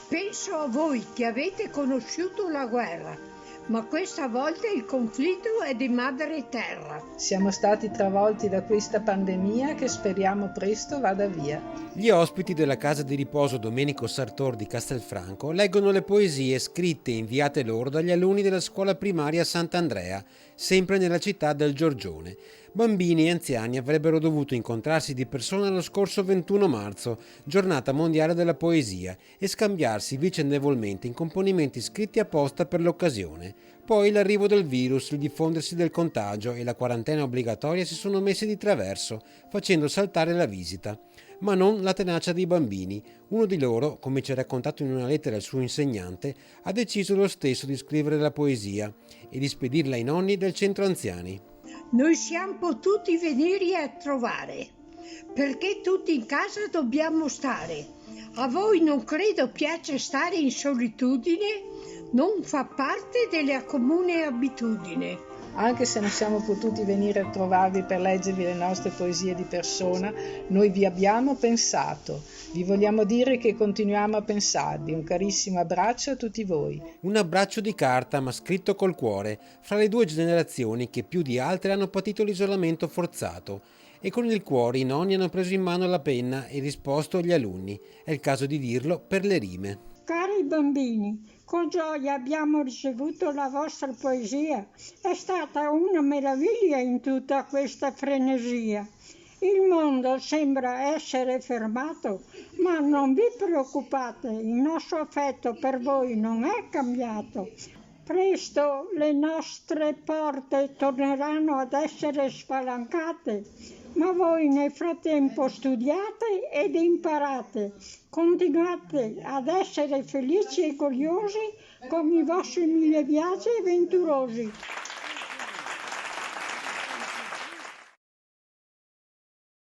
Penso a voi che avete conosciuto la guerra, ma questa volta il conflitto è di madre terra. Siamo stati travolti da questa pandemia che speriamo presto vada via. Gli ospiti della casa di riposo Domenico Sartor di Castelfranco leggono le poesie scritte e inviate loro dagli alunni della scuola primaria Sant'Andrea, sempre nella città del Giorgione. Bambini e anziani avrebbero dovuto incontrarsi di persona lo scorso 21 marzo, giornata mondiale della poesia, e scambiarsi vicendevolmente in componimenti scritti apposta per l'occasione. Poi l'arrivo del virus, il diffondersi del contagio e la quarantena obbligatoria si sono messi di traverso, facendo saltare la visita. Ma non la tenacia dei bambini. Uno di loro, come ci ha raccontato in una lettera il suo insegnante, ha deciso lo stesso di scrivere la poesia e di spedirla ai nonni del centro anziani. Noi siamo potuti venire a trovare, perché tutti in casa dobbiamo stare. A voi non credo piace stare in solitudine, non fa parte della comune abitudine. Anche se non siamo potuti venire a trovarvi per leggervi le nostre poesie di persona, noi vi abbiamo pensato. Vi vogliamo dire che continuiamo a pensarvi. Un carissimo abbraccio a tutti voi. Un abbraccio di carta, ma scritto col cuore, fra le due generazioni che più di altre hanno patito l'isolamento forzato. E con il cuore i nonni hanno preso in mano la penna e risposto agli alunni. È il caso di dirlo per le rime. Cari bambini, con gioia abbiamo ricevuto la vostra poesia. È stata una meraviglia in tutta questa frenesia. Il mondo sembra essere fermato, ma non vi preoccupate, il nostro affetto per voi non è cambiato. Presto le nostre porte torneranno ad essere spalancate, ma voi nel frattempo studiate ed imparate. Continuate ad essere felici e curiosi come i vostri 1000 viaggi avventurosi.